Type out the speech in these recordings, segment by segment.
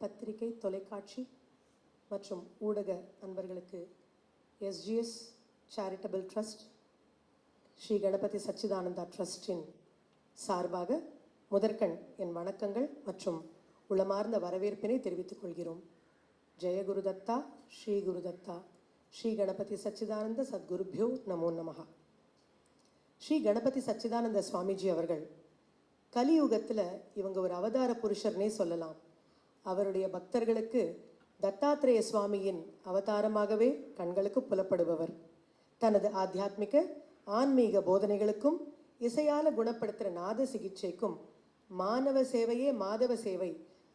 பத்திரிகை, தொலைக்காட்சி மற்றும் ஊடக நண்பர்களுக்கு SGS charitable trust, Shri Ganapathi Sachchidananda ட்ரஸ்டின் சார்பாக முதற்கண் என் வணக்கங்கள் மற்றும் உளமார்ந்த வரவேற்பினை தெரிவித்துக் கொள்கிறோம். ஜெய குருதத்தா, ஸ்ரீ குருதத்தா, ஸ்ரீ கணபதி சச்சிதானந்த சத்குருபியோ நமோ நமஹா. ஸ்ரீ கணபதி சச்சிதானந்த சுவாமிஜி அவர்கள் கலியுகத்தில் இவங்க ஒரு அவதார புருஷர்னே சொல்லலாம். அவருடைய பக்தர்களுக்கு தத்தாத்ரேய சுவாமியின் அவதாரமாகவே கண்களுக்கு புலப்படுபவர். தனது ஆத்தியாத்மிக ஆன்மீக போதனைகளுக்கும் இசையால குணப்படுத்துகிற நாத சிகிச்சைக்கும் மானவ சேவையே மாதவ சேவை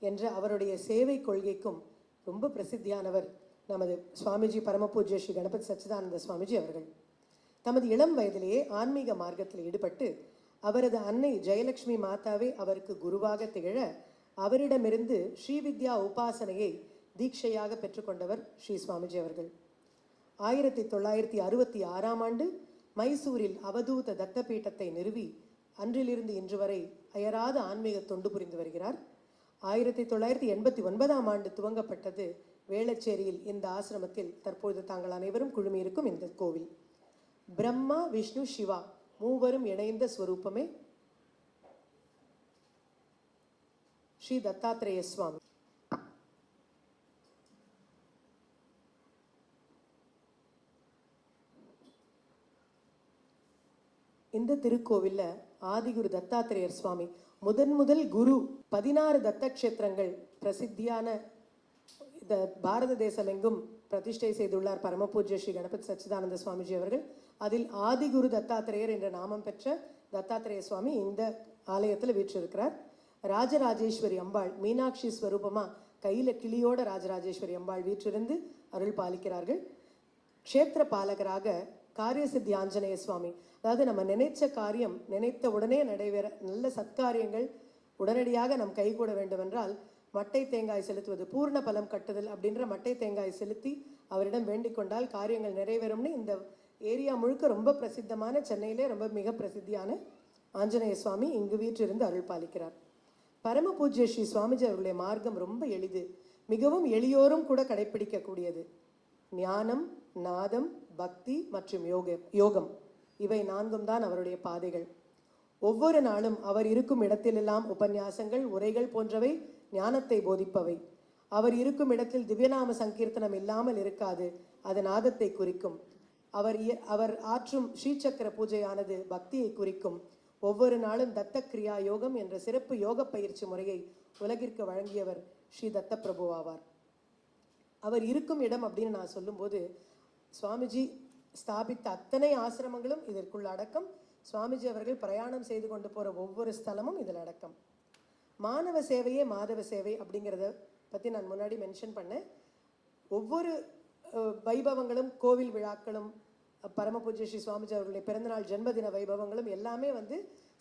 என்ற அவருடைய சேவை கொள்கைக்கும் ரொம்ப பிரசித்தியானவர் நமது சுவாமிஜி பரமபூஜ்ய ஸ்ரீ கணபதி சச்சிதானந்த சுவாமிஜி அவர்கள். தமது இளம் வயதிலேயே ஆன்மீக மார்க்கத்தில் ஈடுபட்டு அவரது அன்னை ஜெயலட்சுமி மாதாவே அவருக்கு குருவாக திகழ அவரிடமிருந்து ஸ்ரீவித்யா உபாசனையை தீட்சையாக பெற்றுக்கொண்டவர் ஸ்ரீ சுவாமிஜி அவர்கள். 1966ஆம் ஆண்டு மைசூரில் அவதூத தத்தபீட்டத்தை நிறுவி அன்றிலிருந்து இன்று வரை அயராத ஆன்மீக தொண்டு புரிந்து வருகிறார். 1989ஆம் ஆண்டு துவங்கப்பட்டது வேளச்சேரியில் இந்த ஆசிரமத்தில் தற்பொழுது தாங்கள் அனைவரும் குழுமியிருக்கும் இந்த கோவில். பிரம்மா, விஷ்ணு, சிவா மூவரும் இணைந்த ஸ்வரூபமே ஸ்ரீ தத்தாத்ரேய சுவாமி. இந்த திருக்கோவில்ல ஆதிகுரு தத்தாத்ரேயர் சுவாமி முதல் குரு. 16 தத்தக்ஷேத்திரங்கள் பிரசித்தியான இந்த பாரத தேசம் எங்கும் பிரதிஷ்டை செய்துள்ளார் பரமபூஜ்ய ஸ்ரீ கணபதி சச்சிதானந்த சுவாமிஜி அவர்கள். அதில் ஆதிகுரு தத்தாத்திரேயர் என்ற நாமம் பெற்ற தத்தாத்திரேய சுவாமி இந்த ஆலயத்தில் வீற்றிருக்கிறார். ராஜராஜேஸ்வரி அம்பாள் மீனாட்சி ஸ்வரூபமா கையில கிளியோட ராஜராஜேஸ்வரி அம்பாள் வீற்றிருந்து அருள் பாலிக்கிறார்கள். க்ஷேத்திர பாலகராக காரியசித்தி ஆஞ்சநேய சுவாமி, அதாவது நம்ம நினைச்ச காரியம் நினைத்த உடனே நடைபெற நல்ல சத்காரியங்கள் உடனடியாக நம் கைகூட வேண்டுமென்றால் மட்டை தேங்காய் செலுத்துவது, பூர்ண பலம் கட்டுதல் அப்படின்ற மட்டை தேங்காய் செலுத்தி அவரிடம் வேண்டிக் கொண்டால் காரியங்கள் நிறைவேறும்னு இந்த ஏரியா முழுக்க ரொம்ப பிரசித்தமான, சென்னையிலே ரொம்ப மிக பிரசித்தியான ஆஞ்சநேய சுவாமி இங்கு வீற்றிருந்து அருள் பாலிக்கிறார். பரமபூஜ்ய ஸ்ரீ சுவாமிஜி அவர்களுடைய மார்க்கம் ரொம்ப எளிது, மிகவும் எளியோரும் கூட கடைப்பிடிக்கக்கூடியது. ஞானம், நாதம், பக்தி மற்றும் யோகம் இவை 4 தான் அவருடைய பாதைகள். ஒவ்வொரு நாளும் அவர் இருக்கும் இடத்திலெல்லாம் உபன்யாசங்கள், உரைகள் போன்றவை ஞானத்தை போதிப்பவை. அவர் இருக்கும் இடத்தில் திவ்யநாம சங்கீர்த்தனம் இல்லாமல் இருக்காது, அது நாதத்தை குறிக்கும். அவர் ஆற்றும் ஸ்ரீசக்கர பூஜையானது பக்தியை குறிக்கும். ஒவ்வொரு நாளும் தத்த கிரியா யோகம் என்ற சிறப்பு யோக பயிற்சி முறையை உலகிற்கு வழங்கியவர் ஸ்ரீ தத்த பிரபு ஆவார். அவர் இருக்கும் இடம் அப்படின்னு நான் சொல்லும்போது சுவாமிஜி ஸ்தாபித்த அத்தனை ஆசிரமங்களும் இதற்குள்ள அடக்கம். சுவாமிஜி அவர்கள் பிரயாணம் செய்து கொண்டு போகிற ஒவ்வொரு ஸ்தலமும் இதில் அடக்கம். மானவ சேவையே மாதவ சேவை அப்படிங்கிறத பற்றி நான் முன்னாடி மென்ஷன் பண்ணேன். ஒவ்வொரு வைபவங்களும், கோவில் விழாக்களும், பரமபூஜ்ய ஸ்ரீ சுவாமிஜி அவர்களுடைய பிறந்தநாள் ஜென்மதின வைபவங்களும் எல்லாமே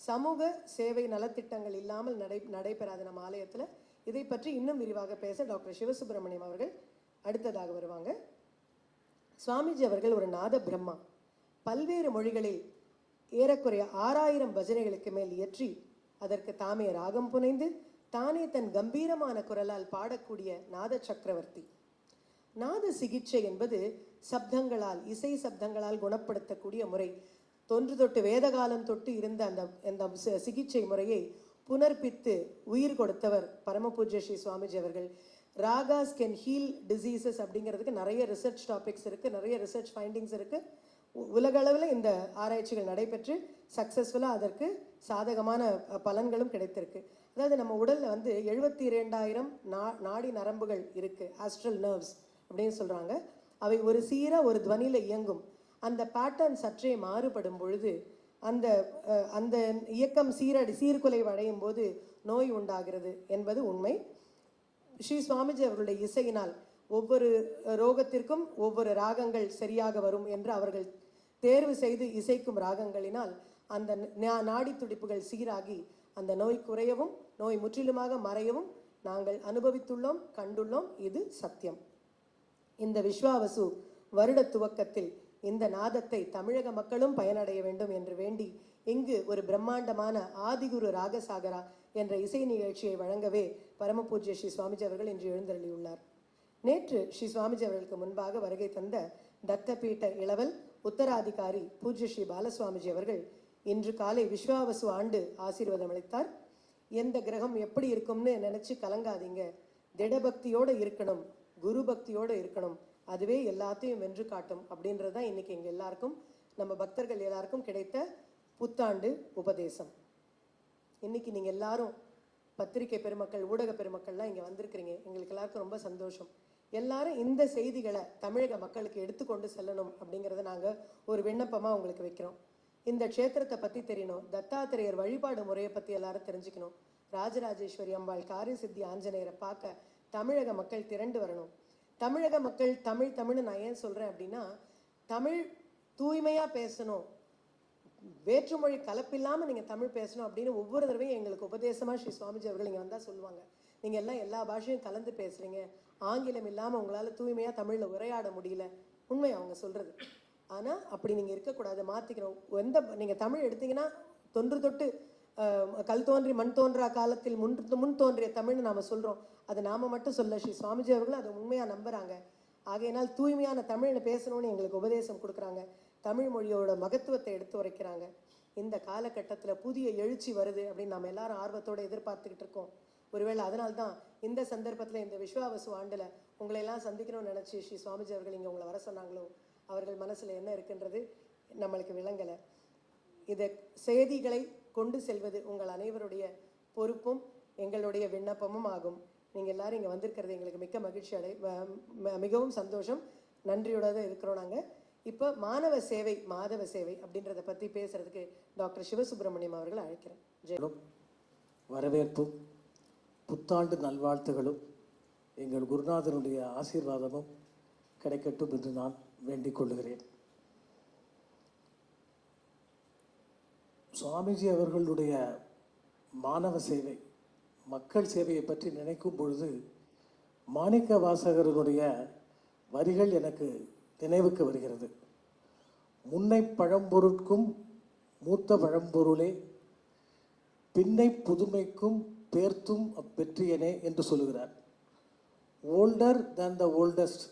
சமூக சேவை நலத்திட்டங்கள் இல்லாமல் நடைபெறாது நம்ம ஆலயத்தில். இதை பற்றி இன்னும் விரிவாக பேச டாக்டர் சிவசுப்பிரமணியம் அவர்கள் அடுத்ததாக வருவாங்க. சுவாமிஜி அவர்கள் ஒரு நாத பிரம்மா. பல்வேறு மொழிகளில் ஏறக்குறைய 6000 பஜனைகளுக்கு மேல் இயற்றி அதற்கு தாமே ராகம் புனைந்து தானே தன் கம்பீரமான குரலால் பாடக்கூடிய நாத சக்கரவர்த்தி. நாத சிகிச்சை என்பது சப்தங்களால், இசை சப்தங்களால் குணப்படுத்தக்கூடிய முறை. தொன்று தொட்டு வேதகாலம் தொட்டு இருந்த அந்த சிகிச்சை முறையை புனர்பித்து உயிர் கொடுத்தவர் பரமபூஜ்ய ஸ்ரீ சுவாமிஜி அவர்கள். ராகாஸ் கேன் ஹீல் டிசீசஸ் அப்படிங்கிறதுக்கு நிறைய ரிசர்ச் டாபிக்ஸ் இருக்குது, நிறைய ரிசர்ச் ஃபைண்டிங்ஸ் இருக்குது. உலகளவில் இந்த ஆராய்ச்சிகள் நடைபெற்று சக்ஸஸ்ஃபுல்லாக அதற்கு சாதகமான பலன்களும் கிடைத்திருக்கு. அதாவது நம்ம உடலில் 72,000 நாடி நரம்புகள் இருக்குது, ஆஸ்ட்ரல் நர்வ்ஸ் அப்படின்னு சொல்கிறாங்க. அவை ஒரு சீராக ஒரு துவனியில் இயங்கும். அந்த பேட்டர்ன் சற்றே மாறுபடும் பொழுது அந்த இயக்கம் சீர்குலைவு அடையும் போது நோய் உண்டாகிறது என்பது உண்மை. ஸ்ரீ சுவாமிஜி அவர்களுடைய இசையினால் ஒவ்வொரு ரோகத்திற்கும் ஒவ்வொரு ராகங்கள் சரியாக வரும் என்று அவர்கள் தேர்வு செய்து இசைக்கும் ராகங்களினால் அந்த நாடி துடிப்புகள் சீராகி அந்த நோய் குறையவும் நோய் முற்றிலுமாக மறையவும் நாங்கள் அனுபவித்துள்ளோம், கண்டுள்ளோம். இது சத்தியம். இந்த விஸ்வாவசு வருட துவக்கத்தில் இந்த நாதத்தை தமிழக மக்களும் பயனடைய வேண்டும் என்று வேண்டி இங்கு ஒரு பிரம்மாண்டமான ஆதிகுரு ராகசாகரா என்ற இசை நிகழ்ச்சியை வழங்கவே பரமபூஜ்ய ஸ்ரீ சுவாமிஜி அவர்கள் இன்று எழுந்தருளியுள்ளார். நேற்று ஸ்ரீ சுவாமிஜி அவர்களுக்கு முன்பாக வருகை தந்த தத்தபீட்ட இளவல் உத்தராதிகாரி பூஜ்ய ஸ்ரீ பாலசுவாமிஜி அவர்கள் இன்று காலை விஸ்வாவசு ஆண்டு ஆசீர்வாதம் அளித்தார். எந்த கிரகம் எப்படி இருக்கும்னு நினைச்சு கலங்காதீங்க, திடபக்தியோடு இருக்கணும், குரு பக்தியோடு இருக்கணும், அதுவே எல்லாத்தையும் வென்று காட்டும் அப்படின்றது தான் இன்னைக்கு எங்கள் எல்லாருக்கும், நம்ம பக்தர்கள் எல்லாருக்கும் கிடைத்த புத்தாண்டு உபதேசம். இன்னைக்கு நீங்கள் எல்லாரும் பத்திரிகை பெருமக்கள், ஊடக பெருமக்கள்லாம் இங்கே வந்திருக்கிறீங்க. எங்களுக்கு எல்லாருக்கும் ரொம்ப சந்தோஷம். எல்லாரும் இந்த செய்திகளை தமிழக மக்களுக்கு எடுத்துக்கொண்டு செல்லணும் அப்படிங்கிறத நாங்கள் ஒரு விண்ணப்பமாக உங்களுக்கு வைக்கிறோம். இந்த க்ஷேத்திரத்தை பற்றி தெரியணும், தத்தாத்திரேயர் வழிபாடு முறையை பற்றி எல்லாரும் தெரிஞ்சுக்கணும், ராஜராஜேஸ்வரி அம்பாள், காரியசித்தி ஆஞ்சநேயரை பார்க்க தமிழக மக்கள் திரண்டு வரணும். தமிழக மக்கள் தமிழ்னு நான் ஏன் சொல்கிறேன் அப்படின்னா, தமிழ் தூய்மையாக பேசணும், வேற்றுமொழி கலப்பில்லாமல் நீங்கள் தமிழ் பேசணும் அப்படின்னு ஒவ்வொரு தடவையும் எங்களுக்கு உபதேசமாக ஸ்ரீ சுவாமிஜி அவர்கள் இங்கே வந்தால் சொல்லுவாங்க. நீங்கள் எல்லாம் எல்லா பாஷையும் கலந்து பேசுகிறீங்க, ஆங்கிலம் இல்லாமல் உங்களால் தூய்மையாக தமிழில் உரையாட முடியல. உண்மை அவங்க சொல்கிறது. ஆனால் அப்படி நீங்கள் இருக்கக்கூடாது, மாற்றிக்கணும். நீங்கள் தமிழ் எடுத்தீங்கன்னா தொன்று தொட்டு கல் தோன்றி மண் தோன்றா காலத்தில் முன் தோன்றிய தமிழ்னு நாம் சொல்கிறோம். அது நாம் மட்டும் சொல்ல, ஸ்ரீ சுவாமிஜி அவர்களும் அதை உண்மையாக நம்புகிறாங்க. ஆகையினால் தூய்மையான தமிழில் பேசணும்னு எங்களுக்கு உபதேசம் கொடுக்குறாங்க. தமிழ் மொழியோட மகத்துவத்தை எடுத்து உரைக்கிறாங்க. இந்த காலகட்டத்தில் புதிய எழுச்சி வருது அப்படின்னு நம்ம எல்லாரும் ஆர்வத்தோடு எதிர்பார்த்துக்கிட்டு இருக்கோம். ஒருவேளை அதனால்தான் இந்த சந்தர்ப்பத்தில் இந்த விஸ்வாவசு ஆண்டில் உங்களை எல்லாம் சந்திக்கணும்னு நினச்சி ஸ்ரீ சுவாமிஜி அவர்கள் இங்கே உங்களை வர சொன்னாங்களோ, அவர்கள் மனசில் என்ன இருக்குன்றது நம்மளுக்கு விளங்கலை. இதை செய்திகளை கொண்டு செல்வது உங்கள் அனைவருடைய பொறுப்பும் எங்களுடைய விண்ணப்பமும் ஆகும். நீங்கள் எல்லாரும் இங்கே வந்திருக்கிறது எங்களுக்கு மிக்க மகிழ்ச்சி மிகவும் சந்தோஷம், நன்றியோட இருக்கிறோம். நாங்கள் இப்போ மாணவ சேவை, மாதவ சேவை அப்படின்றத பற்றி பேசுறதுக்கு டாக்டர் சிவசுப்பிரமணியம் அவர்கள் அழைக்கிறேன். வரவேற்பும் புத்தாண்டு நல்வாழ்த்துகளும் எங்கள் குருநாதனுடைய ஆசீர்வாதமும் கிடைக்கட்டும் என்று நான் வேண்டிக் கொள்கிறேன். சுவாமிஜி அவர்களுடைய மாணவ சேவை, மக்கள் சேவையை பற்றி நினைக்கும் பொழுது மாணிக்க வாசகரனுடைய வரிகள் எனக்கு நினைவுக்கு வருகிறது. முன்னை பழம்பொருட்கும் மூத்த பழம்பொருளே, பின்னை புதுமைக்கும் பேர்த்தும் அப்பெற்றியனே என்று சொல்லுகிறார். Older than the oldest,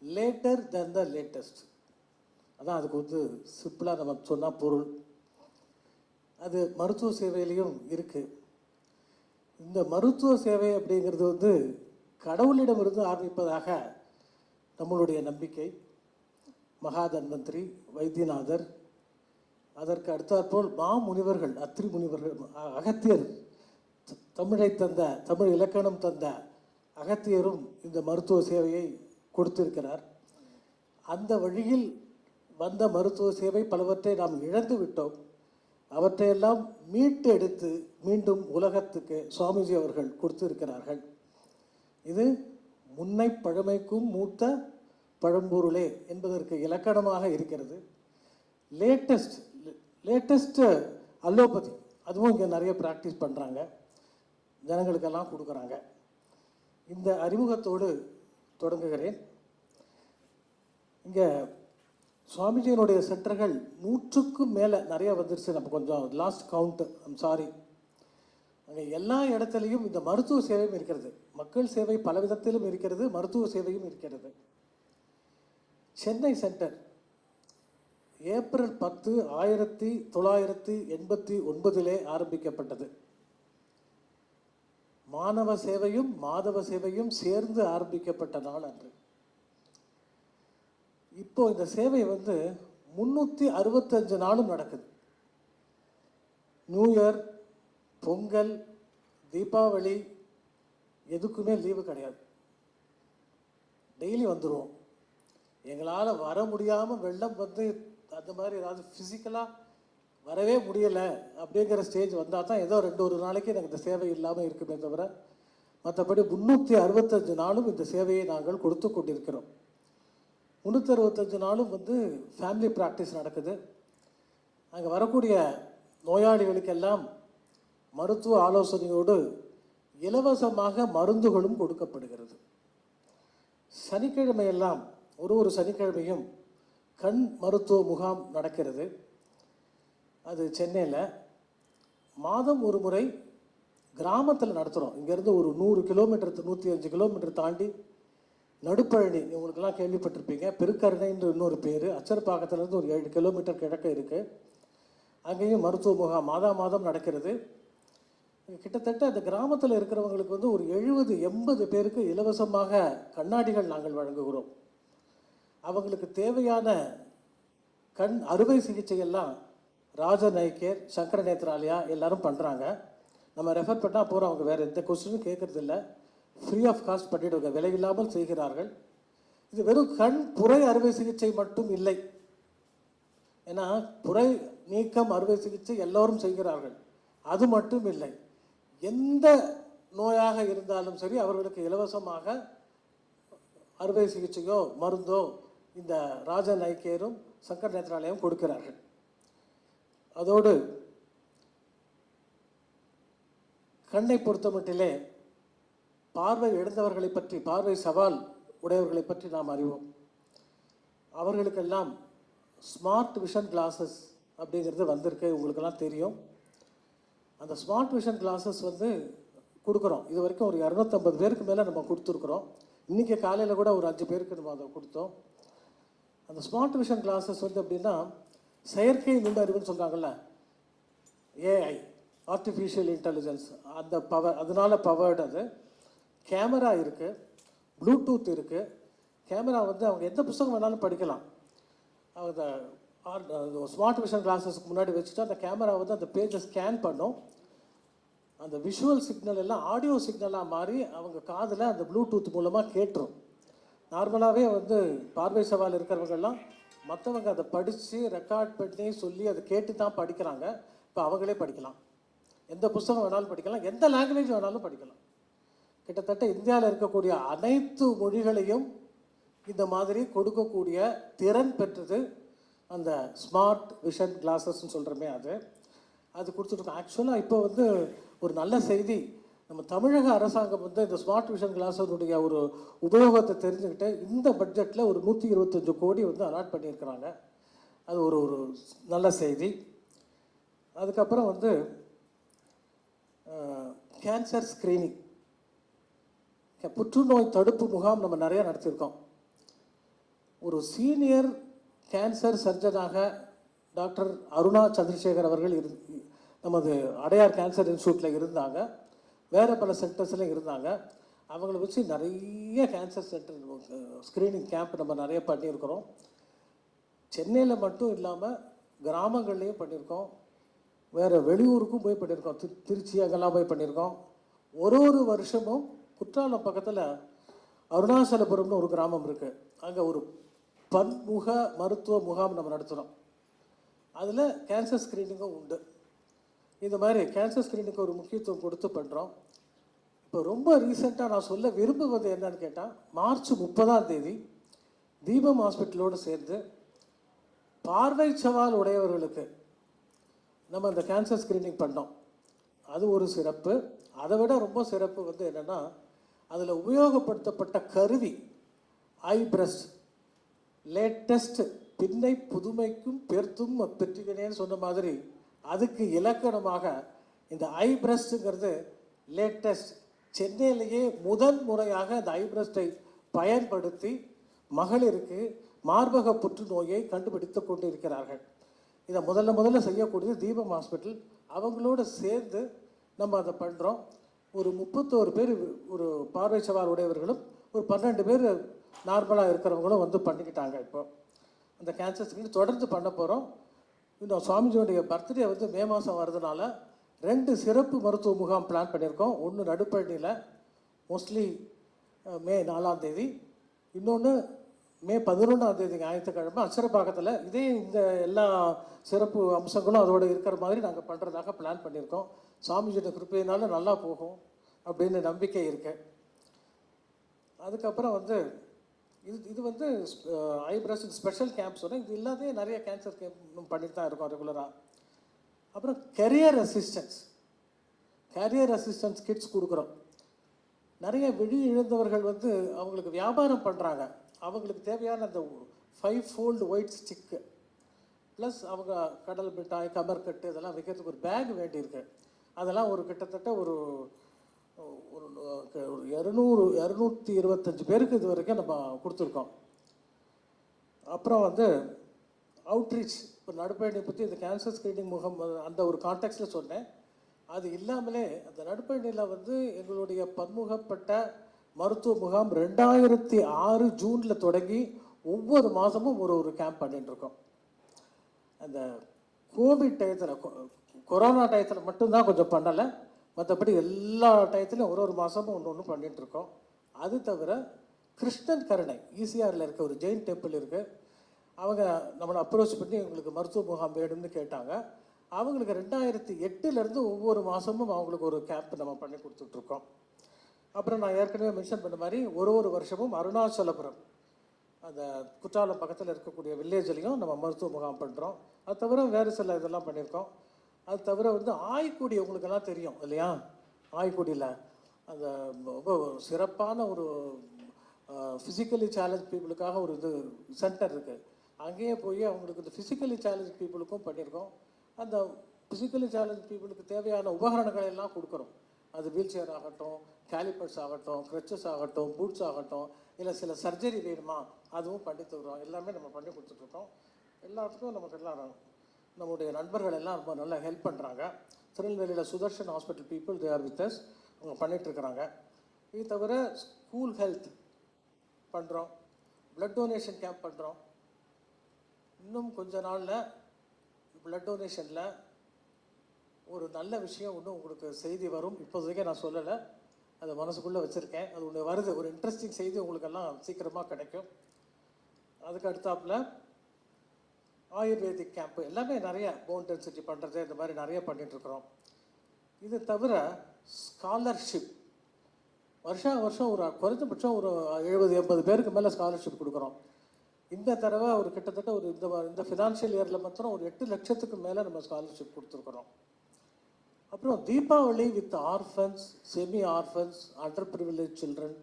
later than the latest. அதான் அதுக்கு சிம்பிளாக நம்ம சொன்னால் பொருள். அது மருத்துவ சேவையிலையும் இருக்குது. இந்த மருத்துவ சேவை அப்படிங்கிறது கடவுளிடமிருந்து ஆரம்பிப்பதாக நம்மளுடைய நம்பிக்கை. மகாதன்வந்திரி, வைத்தியநாதர், அதற்கு அடுத்தாற்போல் மாமுனிவர்கள், அத்திரி முனிவர்கள், அகத்தியர், தமிழ் இலக்கணம் தந்த அகத்தியரும் இந்த மருத்துவ சேவையை கொடுத்திருக்கிறார். அந்த வழியில் வந்த மருத்துவ சேவை பலவற்றை நாம் இழந்து விட்டோம். அவற்றையெல்லாம் மீட்டு எடுத்து மீண்டும் உலகத்துக்கு சுவாமிஜி அவர்கள் கொடுத்திருக்கிறார்கள். இது முன்னை பழமைக்கும் மூத்த பழம்பொருளே என்பதற்கு இலக்கணமாக இருக்கிறது. லேட்டஸ்ட் அலோபதி, அதுவும் இங்கே நிறைய ப்ராக்டிஸ் பண்ணுறாங்க, ஜனங்களுக்கெல்லாம் கொடுக்குறாங்க. இந்த அறிமுகத்தோடு தொடங்குகிறேன். இங்கே சுவாமிஜியினுடைய சென்டர்கள் 100க்கும் மேலே நிறைய வந்துருச்சு. நம்ம கொஞ்சம் லாஸ்ட் கவுண்ட், ஐம் சாரி. அங்கே எல்லா இடத்துலையும் இந்த மருத்துவ சேவையும் இருக்கிறது. மக்கள் சேவை பல விதத்திலும் இருக்கிறது, மருத்துவ சேவையும் இருக்கிறது. சென்னை சென்டர் ஏப்ரல் 10, 1989 ஆரம்பிக்கப்பட்டது. மாணவ சேவையும் மாதவ சேவையும் சேர்ந்து ஆரம்பிக்கப்பட்ட நாள் அன்று. இப்போ இந்த சேவை 365 நாளும் நடக்குது. நியூ இயர், பொங்கல், தீபாவளி எதுக்குமே லீவு கிடையாது. டெய்லி வந்துடுவோம். எங்களால் வர முடியாமல் வெள்ளம் அந்த மாதிரி ஏதாவது ஃபிசிக்கலாக வரவே முடியலை அப்படிங்கிற ஸ்டேஜ் வந்தால் தான் ஏதோ 2-1 நாளைக்கு எனக்கு இந்த சேவை இல்லாமல் இருக்குமே தவிர, மற்றபடி 365 நாளும் இந்த சேவையை நாங்கள் கொடுத்து கொண்டிருக்கிறோம். 365 நாளும் ஃபேமிலி ப்ராக்டிஸ் நடக்குது. அங்கே வரக்கூடிய நோயாளிகளுக்கெல்லாம் மருத்துவ ஆலோசனையோடு இலவசமாக மருந்துகளும் கொடுக்கப்படுகிறது. சனிக்கிழமையெல்லாம் ஒரு சனிக்கிழமையும் கண் மருத்துவ முகாம் நடக்கிறது. அது சென்னையில். மாதம் ஒரு முறை கிராமத்தில் நடத்துகிறோம். இங்கேருந்து ஒரு 100 கிலோமீட்டர் 105 கிலோமீட்டர் தாண்டி நடுப்பழனி, உங்களுக்கெல்லாம் கேள்விப்பட்டிருப்பீங்க. பெருக்கரணைன்ற இன்னொரு பேர். அச்சரப்பாக்கத்துலேருந்து ஒரு 7 கிலோமீட்டர் கிழக்க இருக்குது. அங்கேயும் மருத்துவ முகாம் மாதம் நடக்கிறது. கிட்டத்தட்ட அந்த கிராமத்தில் இருக்கிறவங்களுக்கு வந்து ஒரு 70-80 பேருக்கு இலவசமாக கண்ணாடிகள் நாங்கள் வழங்குகிறோம். அவங்களுக்கு தேவையான கண் அறுவை சிகிச்சையெல்லாம் ராஜன் ஐ கேர், சங்கர நேத்ராலயா எல்லாரும் பண்ணுறாங்க. நம்ம ரெஃபர் பண்ணால் போகிறோம். அவங்க வேறு எந்த கொஸ்டினும் கேட்குறதில்ல. ஃப்ரீ ஆஃப் காஸ்ட் பண்ணிவிடுவாங்க, விலையில்லாமல் செய்கிறார்கள். இது வெறும் கண் புரை அறுவை சிகிச்சை மட்டும் இல்லை. ஏன்னா புரை நீக்கம் அறுவை சிகிச்சை எல்லோரும் செய்கிறார்கள். அது மட்டும் இல்லை, எந்த நோயாக இருந்தாலும் சரி அவர்களுக்கு இலவசமாக அறுவை சிகிச்சையோ மருந்தோ இந்த ராஜன் ஐ கேரும் சங்கர் நேத்ராலயம் கொடுக்கிறார்கள். அதோடு கண்ணை பொறுத்தமட்டிலே பார்வை இழந்தவர்களை பற்றி, பார்வை சவால் உடையவர்களை பற்றி நாம் அறிவோம். அவர்களுக்கெல்லாம் ஸ்மார்ட் விஷன் கிளாஸஸ் அப்படிங்கிறது வந்திருக்கு, உங்களுக்கெல்லாம் தெரியும். அந்த ஸ்மார்ட் விஷன் கிளாஸஸ் வந்து கொடுக்குறோம். இது வரைக்கும் ஒரு 250 பேருக்கு மேலே நம்ம கொடுத்துருக்குறோம். இன்றைக்கி காலையில் கூட ஒரு 5 பேருக்கு நம்ம அதை கொடுத்தோம். அந்த ஸ்மார்ட் விஷன் கிளாஸஸ் வந்து எப்படின்னா, செயற்கை நுண்ணறிவுன்னு சொல்கிறாங்கல்ல, ஏஐ, ஆர்டிஃபிஷியல் இன்டெலிஜென்ஸ், அந்த பவர், அதனால பவர்டு. அது கேமரா இருக்குது, ப்ளூடூத் இருக்குது. கேமரா வந்து அவங்க எந்த புத்தகம் வேணாலும் படிக்கலாம். அந்த ஸ்மார்ட் விஷன் கிளாஸஸ்க்கு முன்னாடி வச்சுட்டு அந்த கேமரா வந்து அந்த பேஜை ஸ்கேன் பண்ணும். அந்த விஷுவல் சிக்னல் எல்லாம் ஆடியோ சிக்னலாக மாறி அவங்க காதில் அந்த ப்ளூடூத் மூலமாக கேட்டுரும். நார்மலாகவே வந்து பார்வை சவால் இருக்கிறவங்கெல்லாம் மற்றவங்க அதை படித்து ரெக்கார்ட் பண்ணி சொல்லி அதை கேட்டு தான் படிக்கிறாங்க. இப்போ அவங்களே படிக்கலாம், எந்த புத்தகம் வேணாலும் படிக்கலாம், எந்த லாங்குவேஜ் வேணாலும் படிக்கலாம். கிட்டத்தட்ட இந்தியாவில் இருக்கக்கூடிய அனைத்து மொழிகளையும் இந்த மாதிரி கொடுக்கக்கூடிய திறன் பெற்றது அந்த ஸ்மார்ட் விஷன் கிளாஸஸ்ன்னு சொல்கிறோமே, அது கொடுத்துருக்கோம். ஆக்சுவலாக இப்போ வந்து ஒரு நல்ல செய்தி, நம்ம தமிழக அரசாங்கம் வந்து இந்த ஸ்மார்ட் விஷன் கிளாஸனுடைய ஒரு உபயோகத்தை தெரிஞ்சுக்கிட்டு இந்த பட்ஜெட்டில் ஒரு 125 கோடி வந்து அலாட் பண்ணியிருக்கிறாங்க. அது ஒரு நல்ல செய்தி. அதுக்கப்புறம் வந்து கேன்சர் ஸ்க்ரீனிங், புற்றுநோய் தடுப்பு முகாம் நம்ம நிறையா நடத்தியிருக்கோம். ஒரு சீனியர் கேன்சர் சர்ஜனாக டாக்டர் அருணா சந்திரசேகர் அவர்கள் நமது அடையார் கேன்சர் இன்ஸ்டியூட்டில் இருந்தாங்க. வேறு பல சென்டர்ஸ்லையும் இருந்தாங்க. அவங்கள வச்சு நிறைய கேன்சர் சென்டர் ஸ்க்ரீனிங் கேம்ப் நம்ம நிறைய பண்ணியிருக்கிறோம். சென்னையில் மட்டும் இல்லாமல் கிராமங்கள்லேயும் பண்ணியிருக்கோம், வேறு வெளியூருக்கும் போய் பண்ணியிருக்கோம், திருச்சி அங்கெல்லாம் போய் பண்ணியிருக்கோம். ஒரு வருஷமும் குற்றாலம் பக்கத்தில் அருணாசலபுரம்னு ஒரு கிராமம் இருக்குது, அங்கே ஒரு பன்முக மருத்துவ முகாம் நம்ம நடத்துகிறோம். அதில் கேன்சர் ஸ்க்ரீனிங்கும் உண்டு. இந்த மாதிரி கேன்சர் ஸ்க்ரீனிங்க்கு ஒரு முக்கியத்துவம் கொடுத்து பண்ணுறோம். இப்போ ரொம்ப ரீசெண்டாக நான் சொல்ல விரும்புவது என்னன்னு கேட்டால், மார்ச் 30 தீபம் ஹாஸ்பிட்டலோடு சேர்ந்து பார்வை சவால் உடையவர்களுக்கு நம்ம இந்த கேன்சர் ஸ்க்ரீனிங் பண்ணோம். அது ஒரு சிறப்பு. அதை விட ரொம்ப சிறப்பு வந்து என்னென்னா, அதில் உபயோகப்படுத்தப்பட்ட கருவி ஐ பிரஸ்ட், லேட்டஸ்ட், பின்னை புதுமைக்கும் பெருத்தும் பெற்றுகிறேன்னு சொன்ன மாதிரி அதுக்கு இலக்கணமாக இந்த ஐ பிரஸ்ட்டுங்கிறது லேட்டஸ்ட். சென்னையிலேயே முதல் முறையாக இந்த ஐ பிரஸ்ட்டை பயன்படுத்தி மகளிருக்கு மார்பக புற்றுநோயை கண்டுபிடித்து கொண்டு இருக்கிறார்கள். இதை முதல்ல செய்யக்கூடியது தீபம் ஹாஸ்பிட்டல். அவங்களோடு சேர்ந்து நம்ம அதை பண்ணுறோம். ஒரு 31 பேர் ஒரு பார்வை சவால் உடையவர்களும் ஒரு 12 பேர் நார்மலாக இருக்கிறவங்களும் வந்து பண்ணிக்கிட்டாங்க. இப்போ அந்த கேன்சர் ஸ்க்ரீனிங் தொடர்ந்து பண்ண போகிறோம். இன்னும் சுவாமிஜியோடைய பர்த்டே வந்து மே மாதம் வர்றதுனால 2 சிறப்பு மருத்துவ முகாம் பிளான் பண்ணியிருக்கோம். ஒன்று நடுப்பழனியில் மோஸ்ட்லி மே 4 இன்னொன்று மே 11 ஞாயிற்றுக்கிழமை அச்சரப்பாக்கத்தில். இதே இந்த எல்லா சிறப்பு அம்சங்களும் அதோடு இருக்கிற மாதிரி நாங்கள் பண்ணுறதாக பிளான் பண்ணியிருக்கோம். சுவாமிஜியோட கிருப்பையினால நல்லா போகும் அப்படின்னு நம்பிக்கை இருக்கு. அதுக்கப்புறம் வந்து இது வந்து ஐப்ரஸ் ஸ்பெஷல் கேம்ப் சொன்னேன். இது இல்லாதே நிறைய கேன்சர் கேம்ப் பண்ணிட்டு தான் இருக்கோம் ரெகுலராக. அப்புறம் கரியர் அசிஸ்டன்ஸ் கிட்ஸ் கொடுக்குறோம். நிறைய விழி இழந்தவர்கள் வந்து அவங்களுக்கு வியாபாரம் பண்ணுறாங்க. அவங்களுக்கு தேவையான அந்த 5-fold ஒயிட் ஸ்டிக்கு ப்ளஸ் அவங்க கடல் மிட்டாய், கமர்கட்டு இதெல்லாம் வைக்கிறதுக்கு ஒரு பேக் வேண்டியிருக்கு. அதெல்லாம் ஒரு கிட்டத்தட்ட ஒரு ஒரு 225 பேருக்கு இது வரைக்கும் நம்ம கொடுத்துருக்கோம். அப்புறம் வந்து அவுட்ரீச், இப்போ நடுப்பயணி பற்றி இந்த கேன்சர் ஸ்க்ரீனிங் முகாம் அந்த ஒரு கான்டெக்ட்டில் சொன்னேன். அது இல்லாமலே அந்த நடுப்பயணியில் வந்து எங்களுடைய பன்முகப்பட்ட மருத்துவ முகாம் 2006 ஜூனில் தொடங்கி ஒவ்வொரு மாதமும் ஒரு கேம்ப் பண்ணிட்டுருக்கோம். அந்த கோவிட் டயத்தில், கொரோனா டயத்தில் மட்டும்தான் கொஞ்சம் பண்ணலை, மற்றபடி எல்லா டயத்துலையும் ஒரு மாதமும் ஒன்று பண்ணிகிட்ருக்கோம். அது தவிர கிருஷ்ணன் கருணை ஈசிஆரில் இருக்க ஒரு ஜெயின் டெம்பிள் இருக்குது. அவங்க நம்மளை அப்ரோச் பண்ணி எங்களுக்கு மருத்துவ முகாம் வேணும்னு கேட்டாங்க. அவங்களுக்கு 2008 ஒவ்வொரு மாதமும் அவங்களுக்கு ஒரு கேம்ப் நம்ம பண்ணி கொடுத்துட்ருக்கோம். அப்புறம் நான் ஏற்கனவே மென்ஷன் பண்ண மாதிரி ஒரு வருஷமும் அருணாச்சலபுரம், அந்த குற்றாலம் பக்கத்தில் இருக்கக்கூடிய வில்லேஜ்லேயும் நம்ம மருத்துவ முகாம் பண்ணுறோம். அது தவிர வேறு சில இதெல்லாம் பண்ணியிருக்கோம். அது தவிர வந்து ஆய்க்குடி உங்களுக்கெல்லாம் தெரியும் இல்லையா? ஆய்க்குடியில் அந்த ரொம்ப சிறப்பான ஒரு ஃபிசிக்கலி சேலஞ்ச் பீப்புளுக்காக ஒரு இது சென்டர் இருக்குது. அங்கேயே போய் அவங்களுக்கு இந்த ஃபிசிக்கலி சேலஞ்ச் பீப்புளுக்கும் பண்ணியிருக்கோம். அந்த ஃபிசிக்கலி சேலஞ்ச் பீப்புளுக்கு தேவையான உபகரணங்களை எல்லாம் கொடுக்குறோம். அது வீல் சேர் ஆகட்டும், கேலிப்பர்ஸ் ஆகட்டும், க்ரச்சஸ் ஆகட்டும், பூட்ஸ் ஆகட்டும், இல்லை சில சர்ஜரி வேணுமா அதுவும் பண்ணி தருவோம். எல்லாமே நம்ம பண்ணி கொடுத்துட்ருக்கோம். எல்லாத்துக்கும் நமக்கு எல்லாம் நம்முடைய நண்பர்கள் எல்லாம் ரொம்ப நல்லா ஹெல்ப் பண்ணுறாங்க. திருநெல்வேலியில் Sudarshan hospital people they are with us, அவங்க பண்ணிகிட்ருக்குறாங்க. இது தவிர ஸ்கூல் ஹெல்த் பண்ணுறோம், ப்ளட் டொனேஷன் கேம்ப் பண்ணுறோம். இன்னும் கொஞ்ச நாளில் ப்ளட் டொனேஷனில் ஒரு நல்ல விஷயம் ஒன்று உங்களுக்கு செய்தி வரும். இப்போதைக்கே நான் சொல்லலை, அதை மனசுக்குள்ளே வச்சுருக்கேன். அது ஒன்று வருது, ஒரு இன்ட்ரெஸ்டிங் செய்தி உங்களுக்கெல்லாம் சீக்கிரமாக கிடைக்கும். அதுக்கு அடுத்தாப்பில் ஆயுர்வேதிக் கேம்ப்பு எல்லாமே நிறைய போன் டென்சிட்டி பண்ணுறது, இந்த மாதிரி நிறைய பண்ணிகிட்ருக்குறோம். இது தவிர ஸ்காலர்ஷிப் வருஷம் ஒரு குறைஞ்சபட்சம் ஒரு 70-80 பேருக்கு மேலே ஸ்காலர்ஷிப் கொடுக்குறோம். இந்த தடவை ஒரு கிட்டத்தட்ட ஒரு இந்த ஃபினான்ஷியல் இயரில் மாத்திரம் ஒரு 8 லட்சத்துக்கு மேலே நம்ம ஸ்காலர்ஷிப் கொடுத்துருக்குறோம். அப்புறம் Deepavali with orphans, semi orphans, under privilege children,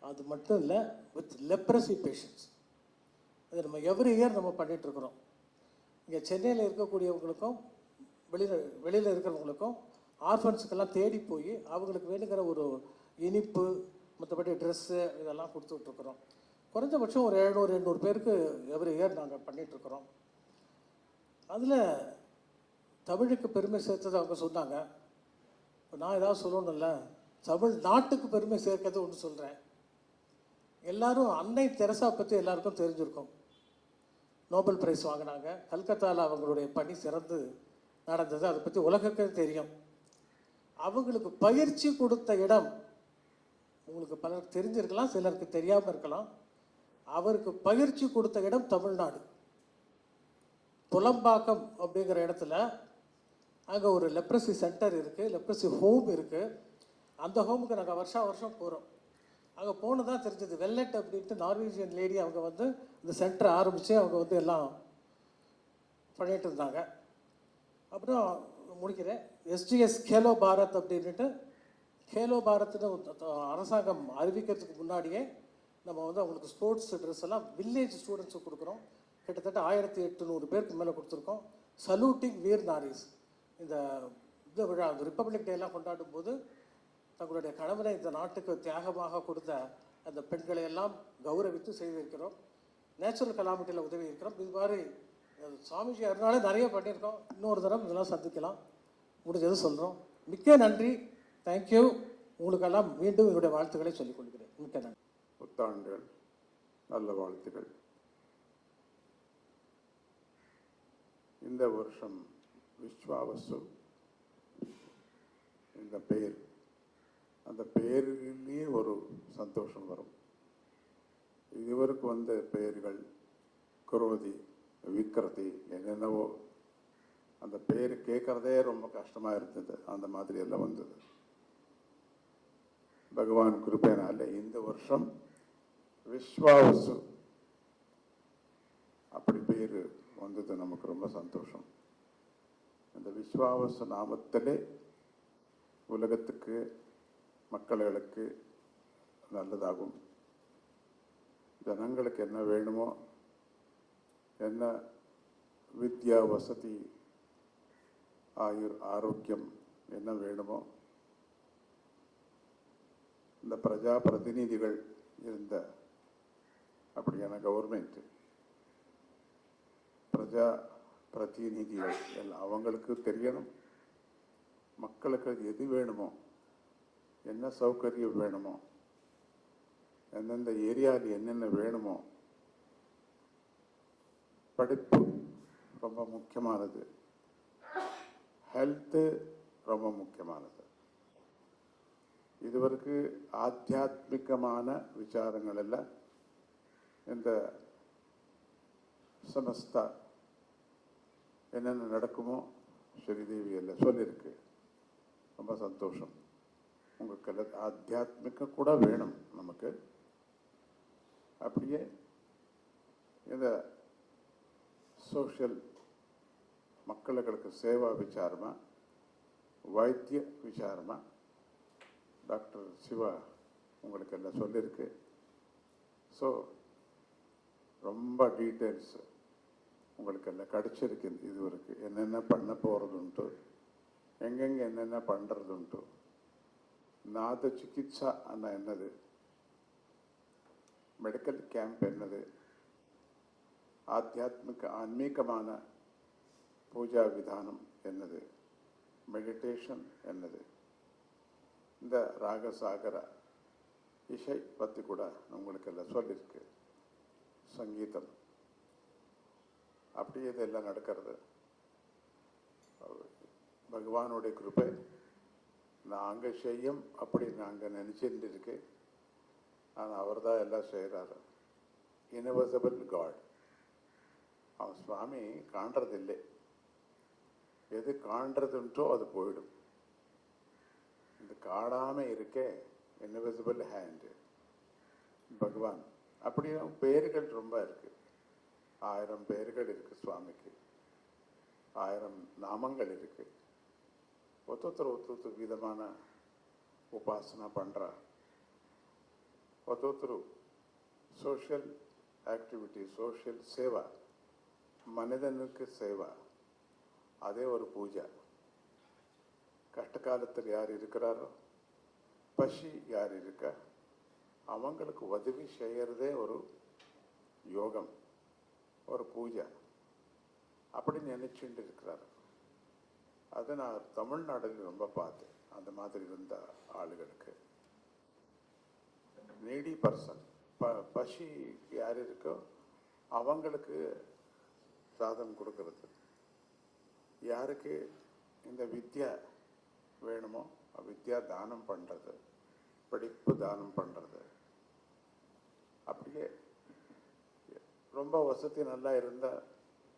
அது மட்டும் இல்லை, வித் லெப்ரசி பேஷண்ட்ஸ். அது நம்ம எவ்ரி இயர் நம்ம பண்ணிகிட்ருக்குறோம். இங்கே சென்னையில் இருக்கக்கூடியவங்களுக்கும் வெளியில் இருக்கிறவங்களுக்கும் ஆர்ஃபன்ஸுக்கெல்லாம் தேடி போய் அவங்களுக்கு வேணுங்கிற ஒரு இனிப்பு, மற்றபடி ட்ரெஸ்ஸு இதெல்லாம் கொடுத்துட்ருக்குறோம். குறைஞ்சபட்சம் ஒரு 700-800 பேருக்கு எவ்ரி இயர் நாங்கள் பண்ணிகிட்ருக்குறோம். அதில் தமிழுக்கு பெருமை சேர்த்தது அவங்க சொன்னாங்க. இப்போ நான் ஏதாவது சொல்லணும்ல, தமிழ் நாட்டுக்கு பெருமை சேர்க்கிறது ஒன்று சொல்கிறேன். எல்லாரும் அன்னை தெரசா பற்றி எல்லாருக்கும் தெரிஞ்சிருக்கும். நோபல் பிரைஸ் வாங்கினாங்க. கல்கத்தாவில் அவங்களுடைய பணி சிறந்து நடந்தது, அதை பற்றி உலகக்கே தெரியும். அவங்களுக்கு பயிற்சி கொடுத்த இடம் உங்களுக்கு பலருக்கு தெரிஞ்சிருக்கலாம், சிலருக்கு தெரியாமல் இருக்கலாம். அவருக்கு பயிற்சி கொடுத்த இடம் தமிழ்நாடு. புலம்பாக்கம் அப்படிங்கிற இடத்துல அங்கே ஒரு லெப்ரசி சென்டர் இருக்குது, லெப்ரசி ஹோம் இருக்குது. அந்த ஹோமுக்கு நாங்கள் வருஷம் போகிறோம். அங்கே போனதான் தெரிஞ்சது. வெல்லட் அப்படின்ட்டு நார்வீஜியன் லேடி அவங்க வந்து இந்த சென்டரை ஆரம்பித்து அவங்க வந்து எல்லாம் பண்ணிகிட்டு இருந்தாங்க. அப்புறம் முடிக்கிறேன். எஸ்டிஎஸ் கேலோ பாரத் அப்படின்ட்டு, கேலோ பாரத்னு அரசாங்கம் அறிவிக்கிறதுக்கு முன்னாடியே நம்ம வந்து அவங்களுக்கு ஸ்போர்ட்ஸ் ட்ரெஸ் எல்லாம் வில்லேஜ் ஸ்டூடெண்ட்ஸுக்கு கொடுக்குறோம். கிட்டத்தட்ட 1800 பேருக்கு மேலே கொடுத்துருக்கோம். சல்யூட்டிங் வீர் நாரிஸ், இந்த விழா, அந்த ரிப்பப்ளிக் டேலாம் கொண்டாடும் போது தங்களுடைய கணவனை இந்த நாட்டுக்கு தியாகமாக கொடுத்த அந்த பெண்களை எல்லாம் கௌரவித்து செய்திருக்கிறோம். நேச்சுரல் கலாமிட்டியில் உதவி இருக்கிறோம். இது மாதிரி சுவாமிஜி அதனால நிறைய பண்ணியிருக்கோம். இன்னொரு தரம் இதெல்லாம் சந்திக்கலாம், முடிஞ்சது சொல்கிறோம். மிக்க நன்றி, தேங்க்யூ. உங்களுக்கெல்லாம் மீண்டும் என்னுடைய வாழ்த்துக்களை சொல்லிக் கொள்கிறேன். மிக்க நன்றி. புத்தாண்டுகள் நல்ல வாழ்த்துக்கள். இந்த வருஷம் விஸ்வாவசு இந்த பெயர், அந்த பெயரிலேயே ஒரு சந்தோஷம் வரும். இதுவரைக்கு வந்த பெயர்கள் குரோதி, விக்ரதி, என்னென்னவோ, அந்த பெயர் கேட்குறதே ரொம்ப கஷ்டமாக இருந்தது. அந்த மாதிரி எல்லாம் வந்தது. பகவான் கிருபையினால இந்த வருஷம் விஸ்வாவசு அப்படி பேர் வந்தது நமக்கு ரொம்ப சந்தோஷம். இந்த விஸ்வாவசு நாமத்திலே உலகத்துக்கு, மக்களுக்கு நல்லதாகும். ஜனங்களுக்கு என்ன வேணுமோ, என்ன வித்யா, வசதி, ஆரோக்கியம் என்ன வேணுமோ இந்த பிரஜா பிரதிநிதிகள் இருந்த அப்படியான கவர்மெண்ட் பிரஜா பிரதிநிதிகள் எல்லாம் அவங்களுக்கு தெரியணும் மக்களுக்கு எது வேணுமோ என்ன சௌகரியம் வேணுமோ எந்தெந்த ஏரியாவில் என்னென்ன வேணுமோ படிப்பு ரொம்ப முக்கியமானது ஹெல்த்து ரொம்ப முக்கியமானது இதுவரைக்கு ஆத்தியாத்மிகமான விசாரங்கள் எல்லாம் இந்த சமஸ்தா என்னென்ன நடக்குமோ ஸ்ரீதேவி எல்லாம் சொல்லியிருக்கு ரொம்ப சந்தோஷம் உங்களுக்கு ஆத்தியாத்மிக கூட வேணும் நமக்கு அப்படியே இந்த சோஷியல் மக்களுக்கு சேவா விசாரமா வைத்திய விசாரமா டாக்டர் சிவா உங்களுக்கு எல்லாம் சொல்லியிருக்கு ஸோ ரொம்ப டீட்டெயில்ஸ் உங்களுக்கு எல்லாம் கிடச்சிருக்கு இதுவரைக்கு என்னென்ன பண்ண போகிறதுன்ட்டு எங்கெங்கே என்னென்ன பண்ணுறதுன்ட்டு நாத சிகிச்சா அண்ணா என்னது மெடிக்கல் கேம்ப் என்னது ஆன்மீகமான பூஜா விதானம் என்னது மெடிடேஷன் என்னது இந்த ராகசாகர இசை பற்றி கூட உங்களுக்கு எல்லாம் சொல்லியிருக்கு சங்கீதம் அப்படியே இதெல்லாம் நடக்கிறது பகவானுடைய கிருபை நாங்கள் செய்யும் அப்படி நாங்கள் நினச்சிட்டு இருக்கு ஆனால் அவர் தான் எல்லாம் செய்கிறாரு இன்விசிபிள் காட் அவன் சுவாமி காண்றதில்லை எது காண்றதுன்றோ அது போயிடும் இந்த காணாமல் இருக்க இன்விசிபிள் ஹேண்டு பகவான் அப்படியே பேர்கள் ரொம்ப இருக்கு 1000 பேர்கள் இருக்கு சுவாமிக்கு 1000 நாமங்கள் இருக்கு ஒருத்தர் விதமான உபாசனா பண்ணுறா ஒருத்தர் சோஷியல் ஆக்டிவிட்டி சோஷியல் சேவா மனிதனுக்கு சேவா அதே ஒரு பூஜை கஷ்ட காலத்தில் யார் இருக்கிறாரோ பசி யார் இருக்கா அவங்களுக்கு உதவி செய்கிறதே ஒரு யோகம் ஒரு பூஜை அப்படி நினைச்சுட்டு இருக்கிறார் அதை நான் தமிழ்நாட்டில் ரொம்ப பார்த்தேன் அந்த மாதிரி இருந்த ஆளுகளுக்கு நீடி பர்சன் பசி யார் இருக்கோ அவங்களுக்கு சாதம் கொடுக்கறது யாருக்கு இந்த வித்யா வேணுமோ வித்யா தானம் பண்ணுறது படிப்பு தானம் பண்ணுறது அப்படியே ரொம்ப வசதி நல்லா இருந்தால்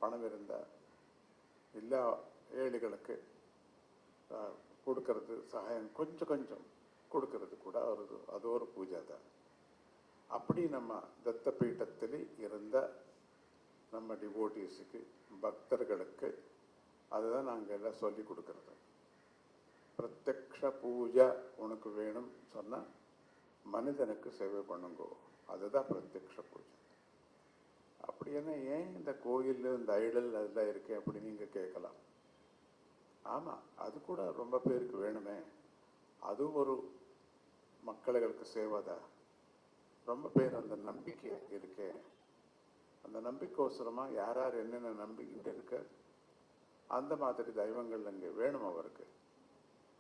பணம் இருந்தால் எல்லா ஏழைகளுக்கு கொடுக்கறது சகாயம் கொஞ்சம் கொஞ்சம் கொடுக்கறது கூட அது ஒரு பூஜை தான் அப்படி நம்ம தத்த பீட்டத்தில் இருந்த நம்ம டிவோட்டீஸுக்கு பக்தர்களுக்கு அதுதான் நாங்கள் எல்லாம் சொல்லி கொடுக்கறது பிரத்யக்ஷ பூஜை உனக்கு வேணும் சொன்னால் மனிதனுக்கு சேவை பண்ணுங்கோ அதுதான் பிரத்யக்ஷ பூஜை அப்படி என்ன ஏன் இந்த கோயில் இந்த ஐடல் அதெல்லாம் இருக்கு அப்படி நீங்கள் கேட்கலாம் ஆமாம் அது கூட ரொம்ப பேருக்கு வேணுமே அது ஒரு மக்களுக்கு சேவை தான் ரொம்ப பேர் அந்த நம்பிக்கை இருக்கே அந்த நம்பிக்கையோசரமாக யார் யார் என்னென்ன நம்பிக்கிட்டு இருக்க அந்த மாதிரி தெய்வங்கள் அங்கே வேணும் அவருக்கு